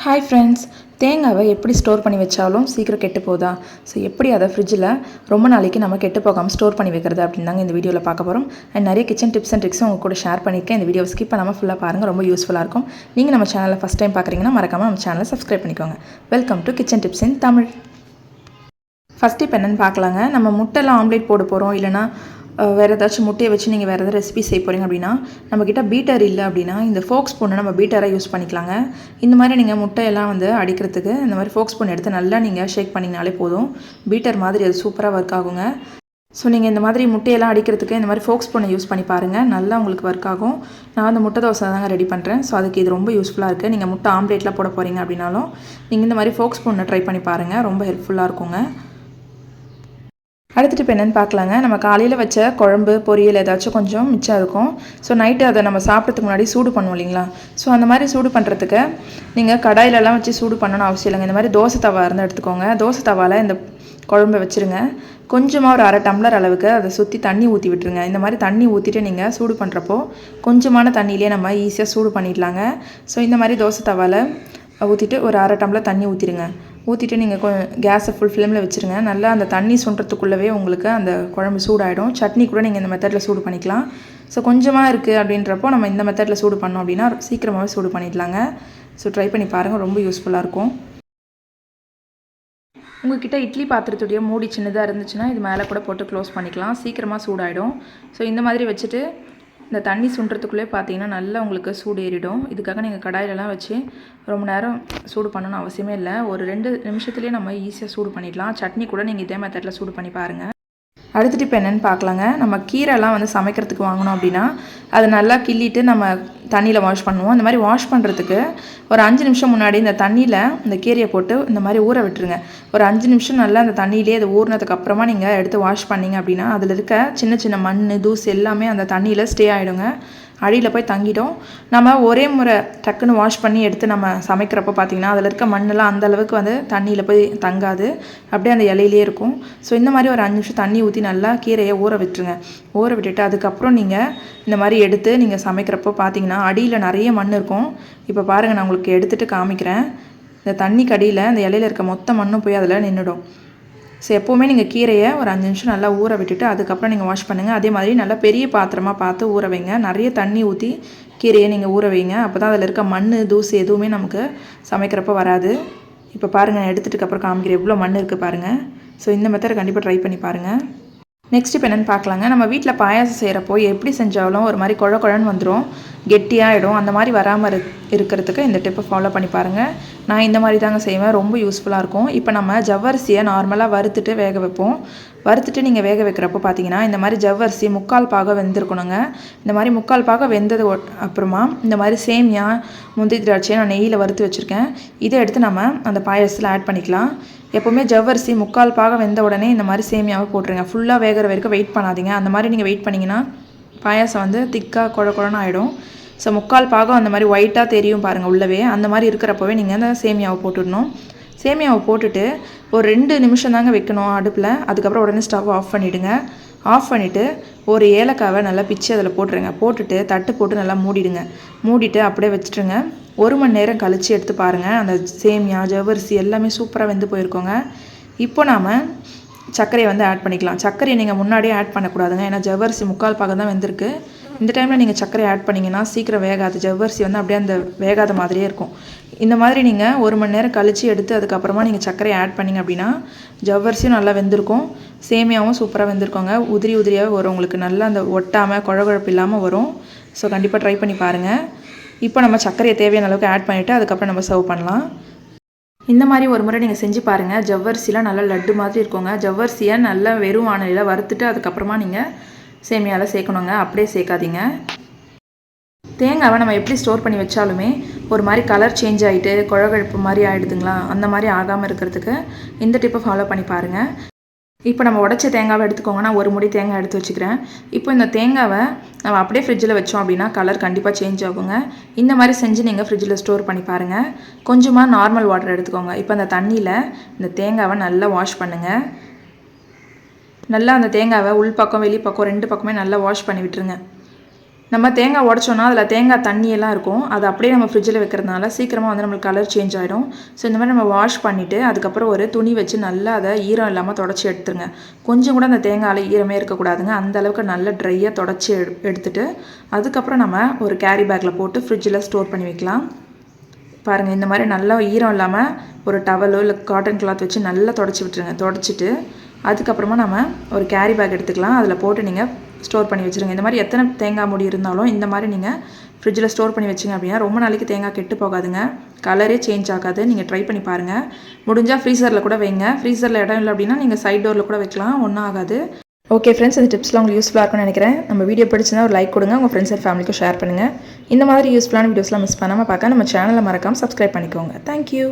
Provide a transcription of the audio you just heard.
Hi friends, தேங்காவை எப்படி store பண்ணி வச்சாலும் சீக்கிரம் கெட்டு போதா? ஸோ எப்படி அதை ஃப்ரிட்ஜில் ரொம்ப நாளைக்கு நம்ம கெட்டு போகாமல் ஸ்டோர் பண்ணி வைக்கிறது அப்படின்னு தாங்க இந்த வீடியோவில் பார்க்க போகிறோம். அண்ட் நிறைய கிச்சன் டிப்ஸ் அண்ட் ட்ரிக்ஸும் உங்கள் கூட ஷேர் பண்ணியிருக்கேன். இந்த வீடியோ ஸ்கிப் பண்ணாமல் ஃபுல்லாக பாருங்கள், ரொம்ப யூஸ்ஃபுல்லாக இருக்கும். நீங்கள் நம்ம சேனலில் ஃபஸ்ட் டைம் பார்க்குறீங்கன்னா மறக்காமல் நம்ம சேனலை சப்ஸ்கிரைப் பண்ணிக்கோங்க. Welcome to kitchen tips in Tamil. First tip என்னென்னு பார்க்கலாங்க. நம்ம முட்டைலாம் ஆம்லேட் போட போகிறோம், இல்லைனா வேறு ஏதாச்சும் முட்டையை வச்சு நீங்கள் வேறு ஏதாவது ரெசிபி செய்ய போகிறீங்க அப்படின்னா, நம்மக்கிட்ட பீட்டர் இல்லை அப்படின்னா இந்த ஃபோக் ஸ்பூனை நம்ம பீட்டராக யூஸ் பண்ணிக்கலாங்க. இந்த மாதிரி நீங்கள் முட்டையெல்லாம் அடிக்கிறதுக்கு இந்த மாதிரி ஃபோக் ஸ்பூன் எடுத்து நல்லா நீங்கள் ஷேக் பண்ணிங்கனாலே போதும். பீட்டர் மாதிரி அது சூப்பராக ஒர்க் ஆகுங்க. ஸோ நீங்கள் இந்த மாதிரி முட்டையெல்லாம் அடிக்கிறதுக்கு இந்த மாதிரி ஃபோக் ஸ்பூனை யூஸ் பண்ணி பாருங்கள், நல்லா உங்களுக்கு ஒர்க் ஆகும். நான் அந்த முட்டை தோசை தாங்க ரெடி பண்ணுறேன். ஸோ அதுக்கு இது ரொம்ப யூஸ்ஃபுல்லாக இருக்குது. நீங்கள் முட்டை ஆம்லேட்லாம் போட போகிறீங்க அப்படின்னாலும் நீங்கள் இந்த மாதிரி ஃபோக் ஸ்பூனை ட்ரை பண்ணி பாருங்கள், ரொம்ப ஹெல்ப்ஃபுல்லாக இருக்குங்க. அடுத்துட்டு இப்போ என்னென்னு பார்க்கலாங்க. நம்ம காலையில் வச்ச குழம்பு பொரியல் ஏதாச்சும் கொஞ்சம் மிச்சம் இருக்கும். ஸோ நைட்டு அதை நம்ம சாப்பிட்றதுக்கு முன்னாடி சூடு பண்ணுவோம் இல்லைங்களா? ஸோ அந்த மாதிரி சூடு பண்ணுறதுக்கு நீங்கள் கடாயிலெல்லாம் வச்சு சூடு பண்ணணும்னு அவசியம் இல்லைங்க. இந்த மாதிரி தோசை தவா இருந்தால் எடுத்துக்கோங்க. தோசை தவாவில் இந்த குழம்பை வச்சுருங்க. கொஞ்சமாக ஒரு 1/2 டம்ளர் அளவுக்கு அதை சுற்றி தண்ணி ஊற்றி விட்டுருங்க. இந்த மாதிரி தண்ணி ஊற்றிட்டு நீங்கள் சூடு பண்ணுறப்போ கொஞ்சமான தண்ணியிலே நம்ம ஈஸியாக சூடு பண்ணிடலாங்க. ஸோ இந்த மாதிரி தோசை தவாவில் ஊற்றிட்டு ஒரு 1/2 டம்ளர் தண்ணி ஊற்றிடுங்க. ஊற்றிட்டு நீங்கள் கேஸை ஃபுல் ஃப்ளேமில் வச்சுருங்க. நல்லா அந்த தண்ணி சுண்டுறதுக்குள்ளவே உங்களுக்கு அந்த குழம்பு சூடாகிடும். சட்னி கூட நீங்கள் இந்த மெத்தடில் சூடு பண்ணிக்கலாம். ஸோ கொஞ்சமாக இருக்குது அப்படின்றப்போ நம்ம இந்த மெத்தடில் சூடு பண்ணோம் அப்படின்னா சீக்கிரமாகவே சூடு பண்ணிடலாங்க. ஸோ ட்ரை பண்ணி பாருங்கள், ரொம்ப யூஸ்ஃபுல்லாக இருக்கும். உங்கள்கிட்ட இட்லி பாத்திரத்துடைய மூடி சின்னதாக இருந்துச்சுன்னா இது மேலே கூட போட்டு க்ளோஸ் பண்ணிக்கலாம், சீக்கிரமாக சூடாகிடும். ஸோ இந்த மாதிரி வச்சுட்டு இந்த தண்ணி சுண்டுறதுக்குள்ளே பார்த்தீங்கன்னா நல்லா உங்களுக்கு சூடு ஏறிடும். இதுக்காக நீங்கள் கடாயிலலாம் வச்சு ரொம்ப நேரம் சூடு பண்ணணும்னு அவசியமே இல்லை. ஒரு 2 நிமிஷத்துலேயே நம்ம ஈஸியாக சூடு பண்ணிடலாம். சட்னி கூட நீங்கள் இதே மெத்தடில் சூடு பண்ணி பாருங்கள். அடுத்துட்டு இப்போ என்னென்னு பார்க்கலாங்க. நம்ம கீரைலாம் சமைக்கிறதுக்கு வாங்கினோம் அப்படின்னா அதை நல்லா கிள்ளிட்டு நம்ம தண்ணியில் வாஷ் பண்ணுவோம். இந்த மாதிரி வாஷ் பண்ணுறதுக்கு ஒரு 5 நிமிஷம் முன்னாடி இந்த தண்ணியில் இந்த கீரையை போட்டு இந்த மாதிரி ஊற விட்டுருங்க. ஒரு 5 நிமிஷம் நல்லா அந்த தண்ணியிலே அது ஊறினதுக்கு அப்புறமா நீங்கள் எடுத்து வாஷ் பண்ணிங்க அப்படின்னா அதில் இருக்க சின்ன சின்ன மண் தூசு எல்லாமே அந்த தண்ணியில் ஸ்டே ஆகிடுங்க, அடியில் போய் தங்கிடும். நம்ம ஒரே முறை டக்குன்னு வாஷ் பண்ணி எடுத்து நம்ம சமைக்கிறப்போ பார்த்திங்கன்னா அதில் இருக்க மண்ணெலாம் அந்தளவுக்கு தண்ணியில் போய் தங்காது, அப்படியே அந்த இலையிலே இருக்கும். ஸோ இந்த மாதிரி ஒரு 5 நிமிஷம் தண்ணி ஊற்றி நல்லா கீரையை ஊற விட்டுருங்க. ஊற விட்டுட்டு அதுக்கப்புறம் நீங்கள் இந்த மாதிரி எடுத்து நீங்கள் சமைக்கிறப்போ பார்த்திங்கன்னா அடியில் நிறைய மண் இருக்கும். இப்போ பாருங்கள், நான் உங்களுக்கு எடுத்துகிட்டு காமிக்கிறேன். இந்த தண்ணி கடியில் இந்த இலையில் இருக்க மொத்த மண்ணும் போய் அதில் நின்றுடும். ஸோ எப்போவுமே நீங்கள் கீரையை ஒரு 5 நிமிஷம் நல்லா ஊற விட்டுட்டு அதுக்கப்புறம் நீங்கள் வாஷ் பண்ணுங்கள். அதே மாதிரி நல்லா பெரிய பாத்திரமாக பார்த்து ஊற வைங்க. நிறைய தண்ணி ஊற்றி கீரையை நீங்கள் ஊற வைங்க. அப்போ தான் அதில் இருக்க மண் தூசு எதுவுமே நமக்கு சமைக்கிறப்போ வராது. இப்போ பாருங்கள், நான் எடுத்துகிட்டு அப்புறம் காமிக்கிறேன் எவ்வளோ மண் இருக்குது பாருங்கள். ஸோ இந்த மெத்தட் கண்டிப்பாக ட்ரை பண்ணி பாருங்கள். நெக்ஸ்ட் இப்போ என்னென்னு பார்க்கலாங்க. நம்ம வீட்டில் பாயாசம் செய்கிறப்போ எப்படி செஞ்சாலும் ஒரு மாதிரி குழன்னு வந்துடும், கெட்டியாகிடும். அந்த மாதிரி வராமல் இருக்கிறதுக்கு இந்த டிப்பை ஃபாலோ பண்ணி பாருங்கள். நான் இந்த மாதிரி தாங்க செய்வேன், ரொம்ப யூஸ்ஃபுல்லாக இருக்கும். இப்போ நம்ம ஜவ்வரிசியை நார்மலாக வறுத்துட்டு வேக வைப்போம். வறுத்துட்டு நீங்கள் வேக வைக்கிறப்போ பார்த்தீங்கன்னா இந்த மாதிரி ஜவ்வரிசி 3/4 பாகம் வெந்திருக்கணுங்க. இந்த மாதிரி 3/4 பாகம் வெந்தது அப்புறமா இந்த மாதிரி சேமியா முந்திரி திராட்சையை நான் நெய்யில் வறுத்து வச்சுருக்கேன். இதை எடுத்து நம்ம அந்த பாயசத்தில் ஆட் பண்ணிக்கலாம். எப்போவுமே ஜவ்வரிசி 3/4 பாகம் வெந்த உடனே இந்த மாதிரி சேமியாவை போட்டுருங்க. ஃபுல்லாக வேகிற வரைக்கும் வெயிட் பண்ணாதீங்க. அந்த மாதிரி நீங்கள் வெயிட் பண்ணிங்கன்னா பாயாசம் திக்காக குழன்னு ஆகிடும். ஸோ 3/4 பாகம் அந்த மாதிரி ஒயிட்டாக தெரியும் பாருங்கள் உள்ளவே. அந்த மாதிரி இருக்கிறப்பவே நீங்கள் அந்த சேமியாவை போட்டுடணும். சேமியாவை போட்டுட்டு ஒரு 2 நிமிஷம் தாங்க வைக்கணும் அடுப்பில். அதுக்கப்புறம் உடனே ஸ்டவ் ஆஃப் பண்ணிவிடுங்க. ஆஃப் பண்ணிவிட்டு ஒரு ஏலக்காவை நல்லா பிச்சு அதில் போட்டுருங்க. போட்டுட்டு தட்டு போட்டு நல்லா மூடிடுங்க. மூடிட்டு அப்படியே வச்சுட்டுருங்க. 1 மணி நேரம் கழித்து எடுத்து பாருங்கள், அந்த சேமியா ஜவ்வரிசி எல்லாமே சூப்பராக வெந்து போயிருக்கோங்க. இப்போ நாம் சர்க்கரையை ஆட் பண்ணிக்கலாம். சர்க்கரையை நீங்கள் முன்னாடியே ஆட் பண்ணக்கூடாதுங்க, ஏன்னா ஜவ்வரிசி 3/4 பாகம் தான் வெந்திருக்கு. இந்த டைமில் நீங்கள் சர்க்கரை ஆட் பண்ணிங்கன்னா சீக்கிரம் வேகாது. ஜவ்வரிசி அப்படியே அந்த வேகாத மாதிரியே இருக்கும். இந்த மாதிரி நீங்கள் 1 மணி நேரம் கழித்து எடுத்து அதுக்கப்புறமா நீங்கள் சர்க்கரையை ஆட் பண்ணிங்க அப்படின்னா ஜவ்வரிசியும் நல்லா வெந்திருக்கும், சேமியாவும் சூப்பராக வெந்திருக்கோங்க. உதிரி உதிரியாகவே வரும், உங்களுக்கு நல்லா அந்த ஒட்டாமல் குழகுழப்பு இல்லாமல் வரும். ஸோ கண்டிப்பாக ட்ரை பண்ணி பாருங்கள். இப்போ நம்ம சர்க்கரையை தேவையான அளவுக்கு ஆட் பண்ணிவிட்டு அதுக்கப்புறம் நம்ம சர்வ் பண்ணலாம். இந்த மாதிரி ஒரு முறை நீங்கள் செஞ்சு பாருங்கள். ஜவ்வரிசிலாம் நல்லா லட்டு மாதிரி இருக்குங்க. ஜவ்வரிசியை நல்லா வெறும் வானலியில் வறுத்துட்டு அதுக்கப்புறமா நீங்கள் சேமியாவில் சேர்க்கணுங்க, அப்படியே சேர்க்காதீங்க. தேங்காவை நம்ம எப்படி ஸ்டோர் பண்ணி வச்சாலுமே ஒரு மாதிரி கலர் சேஞ்ச் ஆகிட்டு குழகுழப்பு மாதிரி ஆகிடுதுங்களா, அந்த மாதிரி ஆகாமல் இருக்கிறதுக்கு இந்த டிப்பை ஃபாலோ பண்ணி பாருங்கள். இப்போ நம்ம உடச்ச தேங்காவை எடுத்துக்கோங்க. நான் 1 முடி தேங்காய் எடுத்து வச்சுக்கிறேன். இப்போ இந்த தேங்காவை நம்ம அப்படியே ஃப்ரிட்ஜில் வச்சோம் அப்படின்னா கலர் கண்டிப்பாக சேஞ்ச் ஆகுங்க. இந்த மாதிரி செஞ்சு நீங்கள் ஃப்ரிட்ஜில் ஸ்டோர் பண்ணி பாருங்கள். கொஞ்சமாக நார்மல் வாட்டர் எடுத்துக்கோங்க. இப்போ அந்த தண்ணியில் இந்த தேங்காவை நல்லா வாஷ் பண்ணுங்கள். நல்லா அந்த தேங்காவை உள் பக்கம் வெளி பக்கம் 2 பக்கமே நல்லா வாஷ் பண்ணி விட்டுருங்க. நம்ம தேங்காய் உடச்சோன்னா அதில் தேங்காய் தண்ணியெல்லாம் இருக்கும். அது அப்படியே நம்ம ஃப்ரிட்ஜில் வைக்கிறதுனால சீக்கிரமாக வந்து நம்மளுக்கு கலர் சேஞ்ச் ஆகிடும். ஸோ இந்த மாதிரி நம்ம வாஷ் பண்ணிவிட்டு அதுக்கப்புறம் ஒரு துணி வச்சு நல்லா அதை ஈரம் இல்லாமல் தொடச்சி எடுத்துருங்க. கொஞ்சம் கூட அந்த தேங்காயில் ஈரமே இருக்கக்கூடாதுங்க. அந்த அளவுக்கு நல்லா ட்ரையாக தொடச்சி எடுத்துட்டு அதுக்கப்புறம் நம்ம ஒரு கேரி பேக்கில் போட்டு ஃப்ரிட்ஜில் ஸ்டோர் பண்ணி வைக்கலாம். பாருங்கள், இந்த மாதிரி நல்லா ஈரம் இல்லாமல் ஒரு டவலோ இல்லை காட்டன் கிளாத் வச்சு நல்லா தொடச்சி விட்டுருங்க. தொடச்சிட்டு அதுக்கப்புறமா நம்ம ஒரு கேரி பேக் எடுத்துக்கலாம். அதில் போட்டு நீங்கள் ஸ்டோர் பண்ணி வச்சுருங்க. இந்த மாதிரி எத்தனை தேங்காய் மூடி இருந்தாலும் இந்த மாதிரி நீங்கள் ஃப்ரிட்ஜில் ஸ்டோர் பண்ணி வச்சிங்க அப்படின்னா ரொம்ப நாளைக்கு தேங்காய் கெட்டு போகாதுங்க. கலரே சேஞ்ச் ஆகாது. நீங்கள் ட்ரை பண்ணி பாருங்கள். முடிஞ்சால் ஃப்ரீசரில் கூட வைங்க. ஃப்ரீசரில் இடம் இல்லை அப்படின்னா நீங்கள் சைட் டோரில் கூட வைக்கலாம், ஒன்றும் ஆகாது. ஓகே ஃப்ரெண்ட்ஸ், இந்த டிப்ஸ்லாம் உங்களுக்கு யூஸ்ஃபுல்லாக இருக்கும்னு நினைக்கிறேன். நம்ம வீடியோ பிடிச்சிருந்தா ஒரு லைக் கொடுங்க. உங்கள் ஃப்ரெண்ட்ஸ் அண்ட் ஃபேமிலிக்கும் ஷேர் பண்ணுங்கள். இந்த மாதிரி யூஸ்ஃபுல்லான வீடியோஸ்லாம் மிஸ் பண்ணாமல் பார்க்க நம்ம சேனலை மறக்காமல் சப்ஸ்கிரைப் பண்ணிக்கோங்க. தேங்க்யூ.